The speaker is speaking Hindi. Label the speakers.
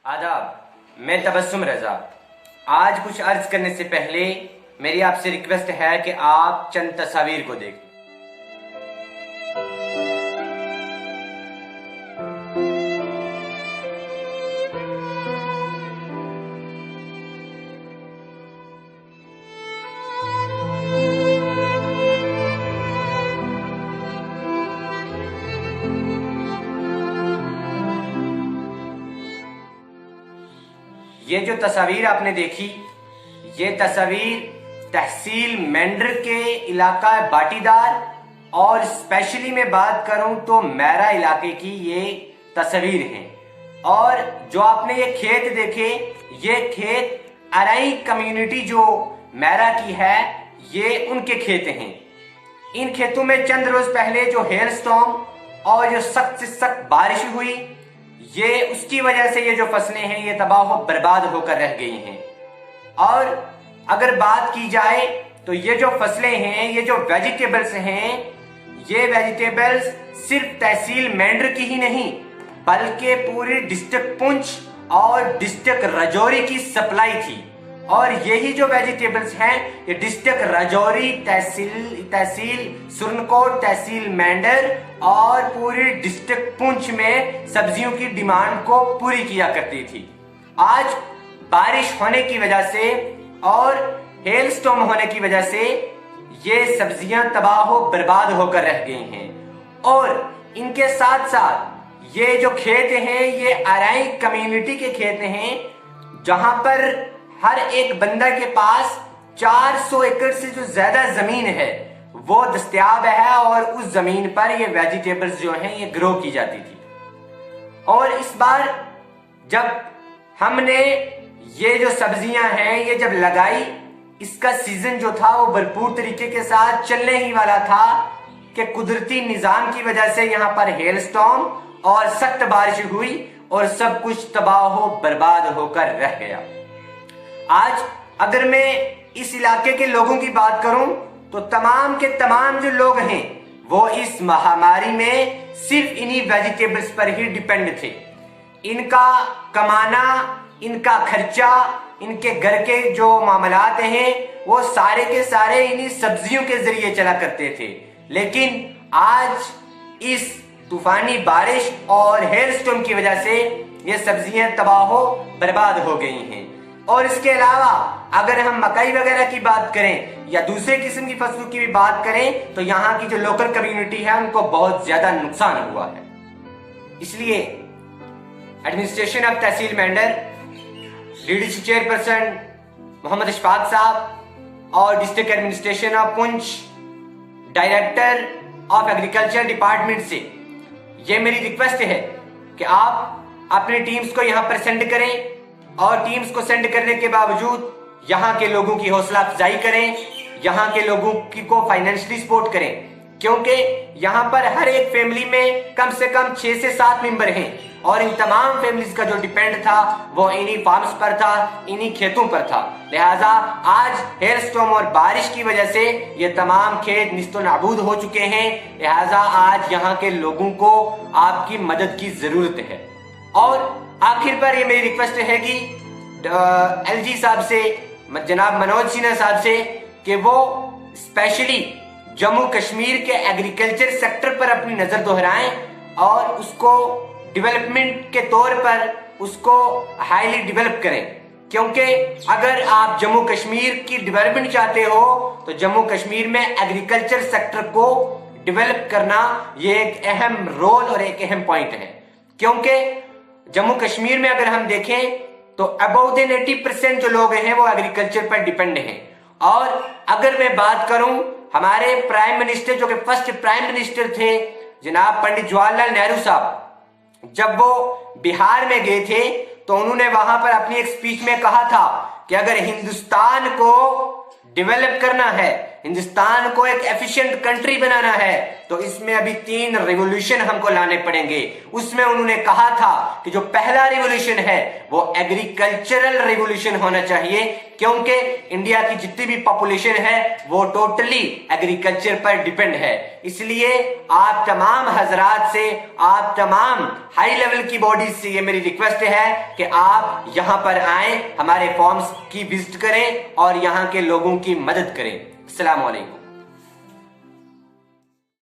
Speaker 1: आदाब, मैं तबस्सुम रजा। आज कुछ अर्ज करने से पहले मेरी आपसे रिक्वेस्ट है कि आप चंद तस्वीर को देखें। ये जो तस्वीर आपने देखी, ये तस्वीर तहसील मेंढर के इलाका बाटीदार और स्पेशली मैं बात करूं तो मैरा इलाके की ये तस्वीर है। और जो आपने ये खेत देखे, ये खेत अराई कम्युनिटी जो मैरा की है, ये उनके खेत हैं। इन खेतों में चंद रोज पहले जो हेल स्टॉर्म और जो सख्त से सख्त बारिश हुई, ये उसकी वजह से ये जो फसलें हैं ये तबाह बर्बाद होकर रह गई हैं। और अगर बात की जाए तो ये जो फसलें हैं, ये जो वेजिटेबल्स हैं, ये वेजिटेबल्स सिर्फ तहसील मेंढर की ही नहीं बल्कि पूरी डिस्ट्रिक्ट पुंछ और डिस्ट्रिक्ट राजौरी की सप्लाई थी। और यही जो वेजिटेबल्स हैं ये डिस्ट्रिक्ट राजौरी, तहसील सुरनकोट, तहसील मेंढर और पूरी डिस्ट्रिक्ट पुंछ में सब्जियों की डिमांड को पूरी किया करती थी। आज बारिश होने की वजह से और हेल स्टॉर्म होने की वजह से ये सब्जियां तबाह बर्बाद होकर रह गई हैं। और इनके साथ साथ ये जो खेत हैं ये अराई कम्युनिटी के खेत हैं, जहां पर हर एक बंदा के पास 400 एकड़ से जो ज्यादा जमीन है वो दस्तयाब है और उस जमीन पर ये वेजिटेबल्स जो हैं ये ग्रो की जाती थी। और इस बार जब हमने ये जो सब्जियां हैं ये जब लगाई, इसका सीजन जो था वो भरपूर तरीके के साथ चलने ही वाला था कि कुदरती निजाम की वजह से यहाँ पर हेल स्टॉर्म और सख्त बारिश हुई और सब कुछ तबाह बर्बाद होकर रह गया। आज अगर मैं इस इलाके के लोगों की बात करूं तो तमाम के तमाम जो लोग हैं वो इस महामारी में सिर्फ इन्हीं वेजिटेबल्स पर ही डिपेंड थे। इनका कमाना, इनका खर्चा, इनके घर के जो मामलात हैं वो सारे के सारे इन्हीं सब्जियों के जरिए चला करते थे। लेकिन आज इस तूफानी बारिश और हेल स्टॉर्म की वजह से ये सब्जियां तबाह बर्बाद हो गई हैं। और इसके अलावा अगर हम मकई वगैरह की बात करें या दूसरे किस्म की फसलों की भी बात करें तो यहाँ की जो लोकल कम्युनिटी है उनको बहुत ज्यादा नुकसान हुआ है। इसलिए administration of tehsil Mendhar, DDC chairperson Mohammad Ishfaq sahab और district administration of Poonch, director of agriculture department से ये मेरी रिक्वेस्ट है कि आप अपनी टीम्स को यहाँ पर सेंड करें और टीम्स को सेंड करने के बावजूद यहाँ के लोगों की हौसला अफजाई करें, यहाँ के लोगों की को फाइनेंशियली सपोर्ट करें, क्योंकि यहाँ पर हर एक फैमिली में कम से कम 6 से 7 मेंबर हैं और इन तमाम फैमिलीज का जो डिपेंड था वो इन्हीं फार्म्स पर था, इन्हीं खेतों पर था। लिहाजा आज हेल स्टॉर्म और बारिश की वजह से ये तमाम खेत निस्तो नाबूद हो चुके हैं। लिहाजा आज यहाँ के लोगों को आपकी मदद की जरूरत है। और आखिर पर ये मेरी रिक्वेस्ट है कि एलजी साहब से, जनाब मनोज सिन्हा साहब से, कि वो स्पेशली जम्मू कश्मीर के एग्रीकल्चर सेक्टर पर अपनी नजर दोहराएं और उसको डेवलपमेंट के तौर पर उसको हाईली डेवलप करें। क्योंकि अगर आप जम्मू कश्मीर की डेवलपमेंट चाहते हो तो जम्मू कश्मीर में एग्रीकल्चर सेक्टर को डेवलप करना ये एक अहम रोल और एक अहम पॉइंट है। क्योंकि जम्मू कश्मीर में अगर हम देखें तो अबाउट 80% जो लोग हैं वो एग्रीकल्चर पर डिपेंड हैं। और अगर मैं बात करूं हमारे प्राइम मिनिस्टर, जो कि फर्स्ट प्राइम मिनिस्टर थे जनाब पंडित जवाहरलाल नेहरू साहब, जब वो बिहार में गए थे तो उन्होंने वहां पर अपनी एक स्पीच में कहा था कि अगर हिंदुस्तान को डेवलप करना है, हिंदुस्तान को एक एफिशिएंट कंट्री बनाना है, तो इसमें अभी 3 रिवॉल्यूशन हमको लाने पड़ेंगे। उसमें उन्होंने कहा था कि जो पहला रिवॉल्यूशन है वो एग्रीकल्चरल रिवॉल्यूशन होना चाहिए, क्योंकि इंडिया की जितनी भी पॉपुलेशन है वो टोटली एग्रीकल्चर पर डिपेंड है। इसलिए आप तमाम हजरात से, आप तमाम हाई लेवल की बॉडीज से ये मेरी रिक्वेस्ट है कि आप यहां पर आए, हमारे फॉर्म्स की विजिट करें और यहां के लोगों की मदद करें। अस्सलाम वालेकुम।